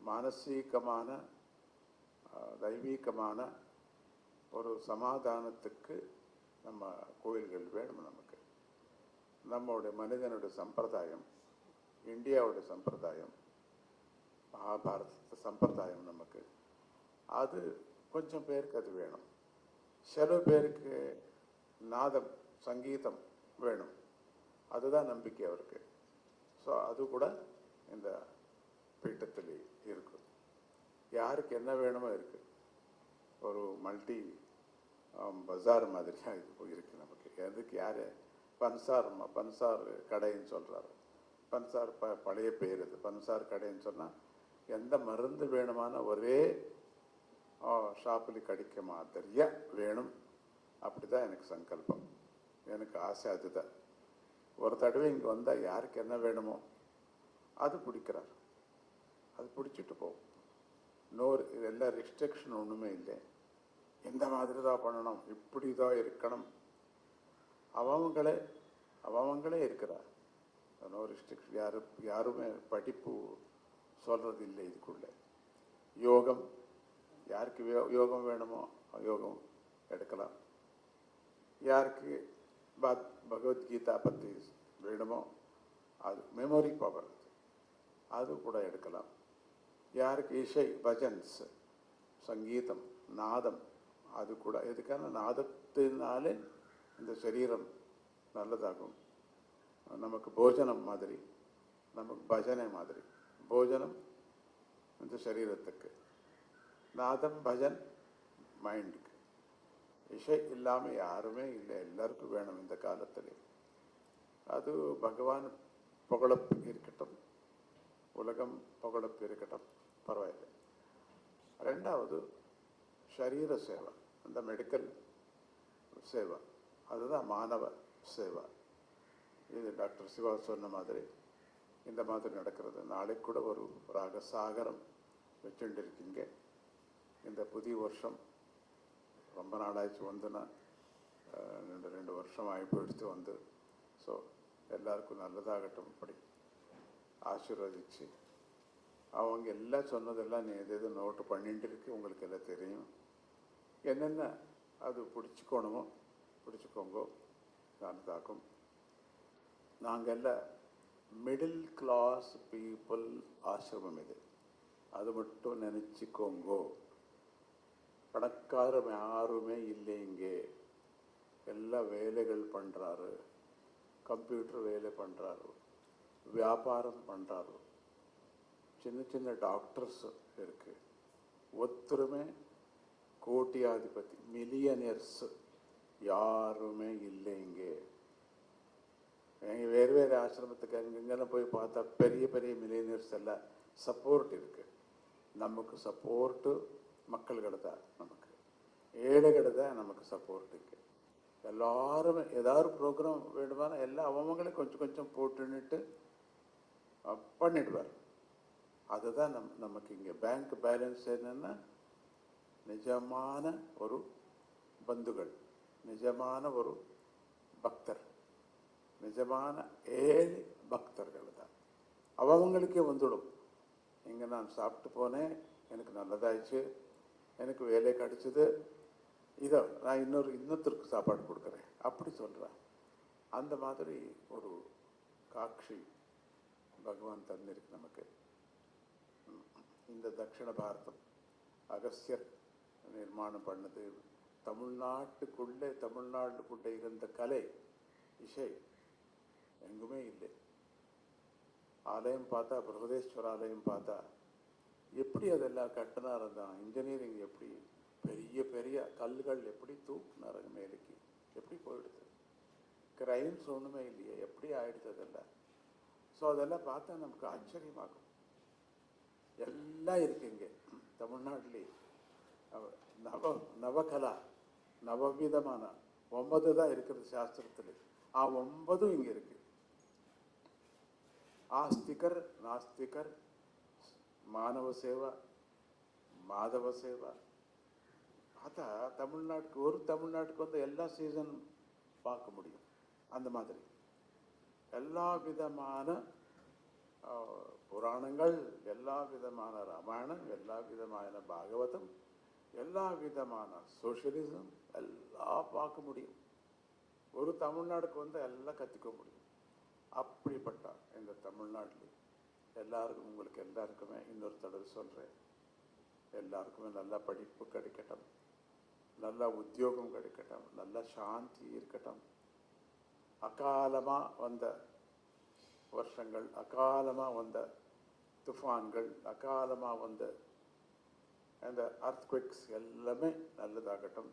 மானசீகமான தெய்வீகமான ஒரு சமாதானத்துக்கு நம்ம கோயில்கள் வேணும் நமக்கு நம்மளுடைய மனிதனுடைய சம்பிரதாயம் இந்தியாவுடைய சம்பிரதாயம் மகாபாரத சம்பிரதாயம் நமக்கு அது கொஞ்சம் பேருக்கு அது வேணும் சில பேருக்கு நாதம் சங்கீதம் வேணும் அதுதான் நம்பிக்கை அவருக்கு ஸோ அது கூட இந்த பீட்டத்தில் இருக்கும் யாருக்கு என்ன வேணுமோ இருக்குது ஒரு மல்டி பஜார் மாதிரியாக இது இருக்குது நமக்கு எதுக்கு யார் பன்சார் கடைன்னு சொல்கிறாரு பன்சார் பழைய பேர் இது பன்சார் கடைன்னு சொன்னால் எந்த மருந்து வேணுமான ஒரே ஷாப்பில் கிடைக்க மாதிரியா வேணும் அப்படி தான் எனக்கு சங்கல்பம் எனக்கு ஆசை அதுதான் ஒரு தடவை இங்கே வந்தால் யாருக்கு என்ன வேணுமோ அது பிடிக்கிறார் அது பிடிச்சிட்டு போகும். இதெல்லாம் ரெஸ்ட்ரிக்ஷன் ஒன்றுமே இல்லை. எந்த மாதிரி தான் பண்ணணும், இப்படி தான் இருக்கணும், அவங்களே இருக்கிறார். No restriction. யாருமே படிப்பு சொல்கிறது இல்லை இதுக்குள்ளே. யோகம், யாருக்கு யோகம் வேணுமோ யோகம் எடுக்கலாம். யாருக்கு பகவத்கீதா பற்றி வேணுமோ அது மெமரி பவர் அது கூட எடுக்கலாம். யாருக்கு இசை, பஜன்ஸ், சங்கீதம், நாதம் அது கூட. எதுக்கான நாதத்தினாலே இந்த சரீரம் நல்லதாகும். நமக்கு போஜனம் மாதிரி, நமக்கு பஜனை மாதிரி. போஜனம் இந்த சரீரத்துக்கு, நாதம் பஜன் மைண்டுக்கு. இசை இல்லாமல் யாருமே இல்லை, எல்லாருக்கும் வேணும் இந்த காலத்தில். அது பகவான் புகழப்பு இருக்கட்டும், உலகம் புகழப்பு இருக்கட்டும், பரவாயில்லை. ரெண்டாவது சரீர சேவை, அந்த மெடிக்கல் சேவை, அதுதான் மானவ சேவை. இது டாக்டர் சிவா சொன்ன மாதிரி இந்த மாதிரி நடக்கிறது. நாளைக்கு கூட ஒரு ராகசாகரம் வச்சுட்டு இருக்கீங்க. இந்த புதிய வருஷம் ரொம்ப நாளாச்சு வந்து, நான் 2 வருஷம் ஆகிப்போயிடுத்து வந்து. ஸோ எல்லாருக்கும் நல்லதாகட்டும், இப்படி ஆசீர்வதிச்சு. அவங்க எல்லாம் சொன்னதெல்லாம் நீ எது நோட்டு பண்ணிட்டு இருக்கு, உங்களுக்கு எல்லாம் தெரியும். என்னென்ன அது பிடிச்சிக்கணுமோ பிடிச்சிக்கோங்க, நல்லதாகும். நாங்கள் எல்லாம் மிடில் கிளாஸ் பீப்புள் ஆசிரமம் இது, அது மட்டும் நினச்சிக்கோங்கோ. பணக்காரர் யாருமே இல்லை இங்கே. எல்லா வேலைகள் பண்ணுறாரு, கம்ப்யூட்டர் வேலை பண்ணுறாரு, வியாபாரம் பண்ணுறாரு, சின்ன சின்ன டாக்டர்ஸ் இருக்கு. ஒருத்தருமே கோட்டியாதிபதி மில்லியனர்ஸ் யாருமே இல்லை இங்கே. வேறு வேறு ஆசிரமத்துக்கு அங்கெங்கெல்லாம் போய் பார்த்தா பெரிய பெரிய மில்லியனர்ஸ் எல்லாம் சப்போர்ட் இருக்கு. நமக்கு சப்போர்ட்டு மக்கள்கிட்ட தான், நமக்கு ஏழைகிட்ட தான் நமக்கு சப்போர்ட் இருக்கு. எல்லாருமே ஏதாவது ப்ரோக்ராம் வேணுமானா எல்லாம் அவங்களே கொஞ்சம் கொஞ்சம் போட்டுன்னுட்டு பண்ணிடுவார். அதுதான் நமக்கு இங்கே பேங்க் பேலன்ஸ் என்னன்னா, நிஜமான ஒரு பந்துகள், நிஜமான ஒரு பக்தர், நிஜமான ஏழை பக்தர்கள் தான். அவங்களுக்கே வந்துடும். இங்கே நான் சாப்பிட்டு போனேன், எனக்கு நல்லதாயிடுச்சு, எனக்கு வேலை கிடச்சிது, இதோ நான் இன்னொருத்தருக்கு சாப்பாடு கொடுக்குறேன் அப்படி சொல்கிறேன். அந்த மாதிரி ஒரு காட்சி பகவான் தந்திருக்கு நமக்கு. இந்த தட்சிண பாரதம் அகஸ்தியர் நிர்மாணம் பண்ணது. தமிழ்நாட்டுக்குள்ளே இருந்த கலை, இசை எங்குமே இல்லை. ஆலயம் பார்த்தா, பிரகதேஸ்வர ஆலயம் பார்த்தா எப்படி அதெல்லாம் கட்டினார், தான் இன்ஜினியரிங் எப்படி பெரிய பெரிய கல்லுகள் எப்படி தூக்குனாருங்க மேலுக்கு, எப்படி போயிடுது. கிரைம்ஸ் ஒன்றுமே இல்லையே, எப்படி ஆயிடுது அதெல்லாம். ஸோ அதெல்லாம் பார்த்தா நமக்கு ஆச்சரியமாகும். எல்லாம் இருக்கு இங்கே தமிழ்நாட்டிலே. நவகலா, நவவிதமான 9 தான் இருக்கிறது சாஸ்திரத்தில். 9 இங்கே இருக்கு. ஆஸ்திகர், நாஸ்திகர், மானவ சேவா, மாதவ சேவா. பார்த்தா தமிழ்நாட்டுக்கு வந்து எல்லா சீசன் பார்க்க முடியும். அந்த மாதிரி எல்லா விதமான புராணங்கள், எல்லா விதமான ராமாயணம், எல்லா விதமான பாகவதம், எல்லா விதமான சோஷியலிசம் எல்லாம் பார்க்க முடியும். ஒரு தமிழ்நாடுக்கு வந்து எல்லாம் கற்றுக்க முடியும். அப்படிப்பட்ட இந்த தமிழ்நாட்டில் எல்லாருக்கும், உங்களுக்கு எல்லாருக்குமே இன்னொரு தடவை சொல்கிறேன், எல்லாருக்குமே நல்ல படிப்பு கிடைக்கட்டும், நல்ல உத்தியோகம் கிடைக்கட்டும், நல்ல சாந்தி இருக்கட்டும். அகாலமாக வந்த வருஷங்கள், அகாலமாக வந்த துஃபான்கள், அகாலமாக வந்த அந்த அர்த்குவிக்ஸ் எல்லாமே நல்லதாகட்டும்,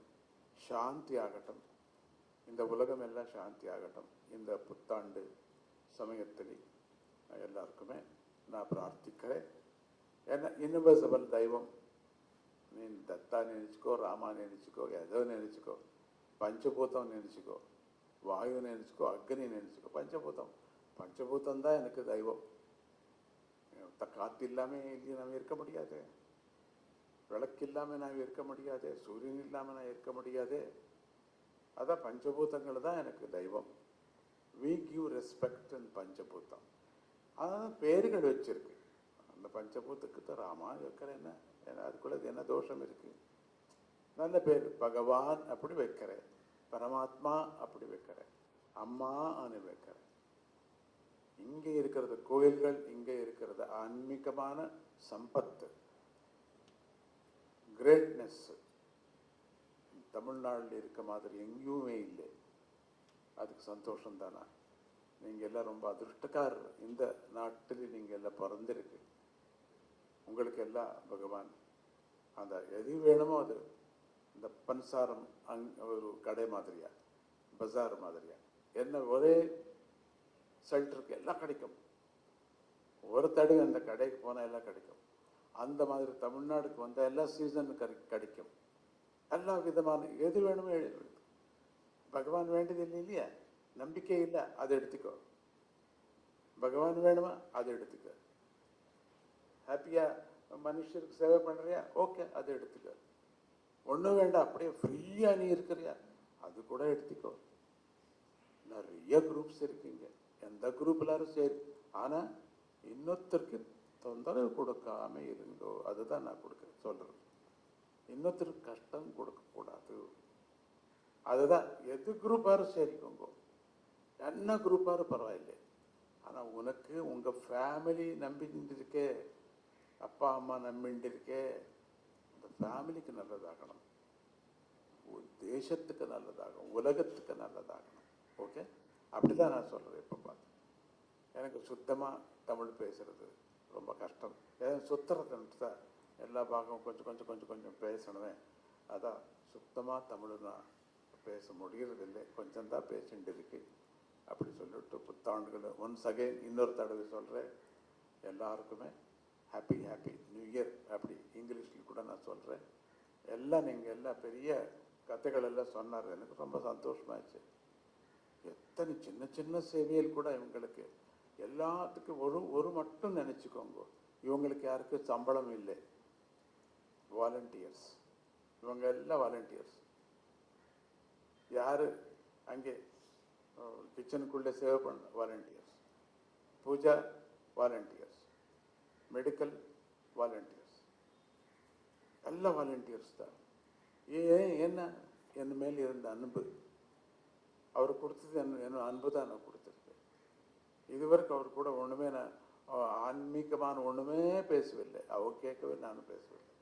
சாந்தி ஆகட்டும். இந்த உலகம் எல்லாம் சாந்தி ஆகட்டும். இந்த புத்தாண்டு சமயத்தில் எல்லாருக்குமே நான் பிரார்த்திக்கிறேன். ஏன்னா యూనివర్సల్ దైవం, నేను దత్తా నెనుచుకో, రామా నెనుచుకో, ఏదో నెనుచుకో, పంచభూతం నెనుచుకో, వాయువు నెనుచుకో, అగ్ని నెనుచుకో, పంచభూతం தான் எனக்கு தெய்வம். காற்று இல்லாமல் இல்லையே நாம் இருக்க முடியாது, விளக்கு இல்லாமல் நான் இருக்க முடியாது, சூரியன் இல்லாமல் நான் இருக்க முடியாது. அதான் பஞ்சபூதங்கள் தான் எனக்கு தெய்வம். வி கிவ் ரெஸ்பெக்ட் இன் பஞ்சபூதம். அதான் பேர்கள் வச்சிருக்கு. அந்த பஞ்சபூதத்துக்கு ராமா வைக்கிற என்ன, அதுக்குள்ள என்ன தோஷம் இருக்கு? நல்ல பேர். பகவான் அப்படி வைக்கிறேன், பரமாத்மா அப்படி வைக்கிறேன், அம்மா அனு வைக்கிறேன். இங்கே இருக்கிறது கோயில்கள், இங்கே இருக்கிறது ஆன்மீகமான சம்பத்து, கிரேட்னஸ் தமிழ்நாட்டில் இருக்க மாதிரி எங்கேயுமே இல்லை. அதுக்கு சந்தோஷம் தானே. நீங்கள் எல்லாம் ரொம்ப அதிருஷ்டக்காரர். இந்த நாட்டில் நீங்கள் எல்லாம் பிறந்திருக்கு. உங்களுக்கு எல்லாம் பகவான் அந்த எது வேணுமோ அது, இந்த பன்சாரம் ஒரு கடை மாதிரியா, பஜார் மாதிரியா, என்ன ஒரே ஷெல்டருக்கு எல்லாம் கிடைக்கும். ஒரு தடவை அந்த கடைக்கு போனால் எல்லாம் கிடைக்கும். அந்த மாதிரி தமிழ்நாடுக்கு வந்தால் எல்லா சீசனும் கிடைக்கும். எல்லா விதமான எது வேணுமோ எழுதி. பகவான் வேண்டியது இல்லை இல்லையா? நம்பிக்கை இல்லை, அதை எடுத்துக்கோ. பகவான் வேணுமா, அதை எடுத்துக்க. ஹாப்பியாக மனுஷருக்கு சேவை பண்ணுறியா, ஓகே, அதை எடுத்துக்க. ஒன்றும் வேண்டாம், அப்படியே ஃப்ரீயாக நீ இருக்கிறியா, அது கூட எடுத்துக்கோ. நிறைய குரூப்ஸ் இருக்குங்க. எந்த குரூப் எல்லாரும் சரி, ஆனால் இன்னொருத்தருக்கு தொந்தரவு கொடுக்காம இருங்கோ. அதுதான் நான் சொல்கிறேன். இன்னொருத்தருக்கு கஷ்டம் கொடுக்கக்கூடாது. அதுதான் எது குரூப்பாரும் சரிக்கோங்க, என்ன குரூப்பாரும் பரவாயில்லை. ஆனால் உனக்கு உங்கள் ஃபேமிலி நம்பிட்டு இருக்கே, அப்பா அம்மா நம்பிட்டு இருக்கே, அந்த ஃபேமிலிக்கு நல்லதாகணும், தேசத்துக்கு நல்லதாகணும், உலகத்துக்கு நல்லதாகணும். ஓகே, அப்படி தான் நான் சொல்கிறேன். இப்போ பார்த்து எனக்கு சுத்தமாக தமிழ் பேசுகிறது ரொம்ப கஷ்டம். சுத்துறதுன்ட்டு தான் எல்லா பாகமும் கொஞ்சம் கொஞ்சம் கொஞ்சம் கொஞ்சம் பேசணுமே. அதான் சுத்தமாக தமிழ் நான் பேச முடியறதில்லை, கொஞ்சம் தான் பேசிட்டு இருக்கு. அப்படி சொல்லிட்டு புத்தாண்டுகள் ஒன்ஸ் அகைன் இன்னொரு தடவை சொல்கிறேன், எல்லாருக்குமே ஹாப்பி ஹாப்பி நியூ இயர். அப்படி இங்கிலீஷில் கூட நான் சொல்கிறேன். எல்லாம் நீங்கள் எல்லாம் பெரிய கதைகள் எல்லாம் சொன்னார், எனக்கு ரொம்ப சந்தோஷமாயிடுச்சு. எத்தனை சின்ன சின்ன சேவையில் கூட இவங்களுக்கு எல்லாத்துக்கும் ஒரு மட்டும் நினச்சிக்கோங்க, இவங்களுக்கு யாருக்கும் சம்பளம் இல்லை, வாலண்டியர்ஸ். இவங்க எல்லாம் வாலண்டியர்ஸ். யார் அங்கே கிச்சனுக்குள்ளே சேவை பண்ண volunteers, puja volunteers, medical volunteers, எல்லாம் வாலண்டியர்ஸ் தான். என்ன என் மேல் இருந்த அன்பு, அவர் கொடுத்தது என்ன அன்பு தான் நான் கொடுத்துருக்கேன். இதுவரைக்கும் அவர் கூட ஒன்றுமே நான் ஆன்மீகமான ஒன்றுமே பேசவில்லை, அவர் கேட்கவே நானும் பேசவில்லை.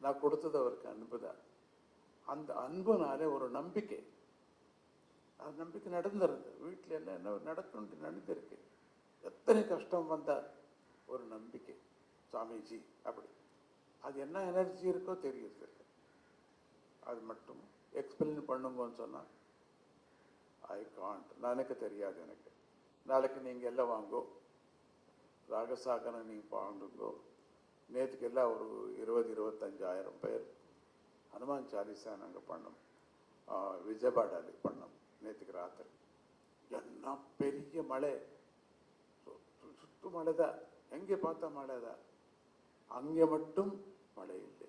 நான் கொடுத்தது அவருக்கு அன்பு தான். அந்த அன்புனாலே ஒரு நம்பிக்கை, அது நம்பிக்கை நடந்துருது. வீட்டில் எல்லாம் என்ன நடந்திருக்கு. எத்தனை கஷ்டம் வந்தால் ஒரு நம்பிக்கை, சாமிஜி அப்படி. அது என்ன எனர்ஜி இருக்கோ தெரியுது. அது மட்டும் எக்ஸ்பிளைன் பண்ணுங்கன்னு சொன்னால் ஐ காண்ட், எனக்கு தெரியாது. எனக்கு நாளைக்கு நீங்கள் எல்லாம் வாங்கோ, ராகசாகனை நீங்கள் வாங்குங்கோ. நேற்றுக்கு எல்லாம் ஒரு 20-25,000 பேர் ஹனுமான் சாலிசா நாங்கள் பண்ணோம், விஜயபாடாலி பண்ணோம் நேற்றுக்கு ராத்திரி. என்ன பெரிய மழை, சுத்து மழை தான், எங்கே பார்த்தா மழை தான், அங்கே மட்டும் மழை இல்லை.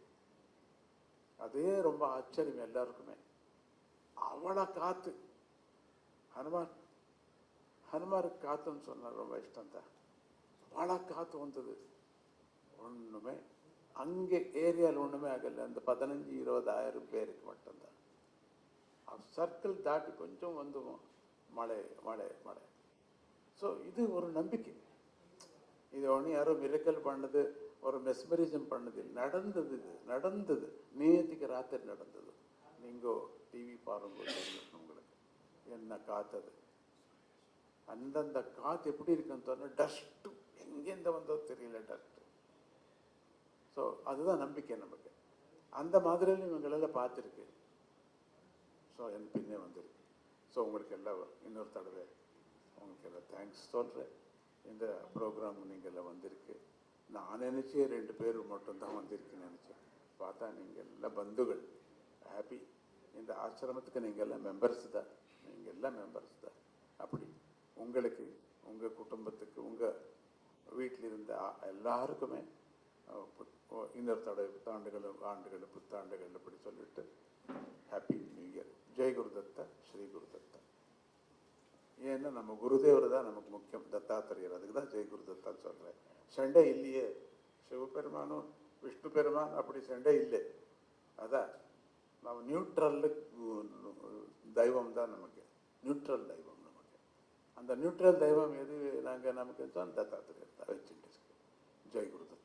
அதே ரொம்ப ஆச்சரியம் எல்லாருக்குமே. அவ்வளோ காற்று. ஹனுமாருக்கு காற்றுன்னு சொன்னார், ரொம்ப இஷ்டம் தான். அவ்வளோ காற்று வந்தது. ஒன்றுமே அங்கே ஏரியாவில் ஒன்றுமே ஆகலை. அந்த 15-20,000 பேருக்கு மட்டும்தான். சர்க்கிள் தாட்டி கொஞ்சம் வந்து மழை மழை மழை. ஸோ இது ஒரு நம்பிக்கை. இது ஒன்று யாரோ மிரக்கல் பண்ணது, ஒரு மெஸ்மரிசம் பண்ணது நடந்தது. இது நடந்தது நேற்றுக்கு ராத்திரி நடந்தது. நீங்கள் டிவி பாருங்க, உங்களுக்கு என்ன காத்தது. அந்தந்த காற்று எப்படி இருக்குன்னு சொன்னால் டஸ்ட்டு எங்கேருந்து வந்தோ தெரியல, டஸ்ட்டு. ஸோ அதுதான் நம்பிக்கை நமக்கு. அந்த மாதிரியும் இவங்களெல்லாம் பார்த்துருக்கு. ஸோ என் பின்னே வந்திருக்கு. ஸோ உங்களுக்கு எல்லாம் இன்னொரு தடவை உங்களுக்கு எல்லாம் தேங்க்ஸ் சொல்கிறேன். இந்த ப்ரோக்ராம் நீங்கள் எல்லாம் வந்திருக்கு. நான் நினச்சே 2 பேர் மட்டும்தான் வந்திருக்குன்னு நினச்சேன். பார்த்தா நீங்கள் எல்லாம் பந்துகள், ஹாப்பி. இந்த ஆசிரமத்துக்கு நீங்கள் எல்லாம் மெம்பர்ஸ் தான், நீங்கள் எல்லாம் மெம்பர்ஸ் தான். அப்படி உங்களுக்கு, உங்கள் குடும்பத்துக்கு, உங்கள் வீட்டில் இருந்த எல்லாருக்குமே இன்னொரு தடவை ஆண்டுகள் புத்தாண்டுகள் அப்படி சொல்லிட்டு ஹாப்பி நியூ இயர். ஜெய் குருதத்தா, ஸ்ரீ குருதத்தா. ஏன்னா நம்ம குருதேவர் தான் நமக்கு முக்கியம், தத்தாத்திரேயர். அதுக்கு தான் ஜெய் குருதத்தான்னு சொல்கிறேன். சண்டை இல்லையே, சிவபெருமானும் விஷ்ணு பெருமான் அப்படி சண்டை இல்லை. அதான் நம்ம நியூட்ரல் தெய்வம் தான் நமக்கு, நியூட்ரல் தெய்வம் நமக்கு. அந்த நியூட்ரல் தெய்வம் எது நமக்கு தான் தத்தாத்திரேயர் தான் வச்சுட்டு. ஜெய் குருதத்தா.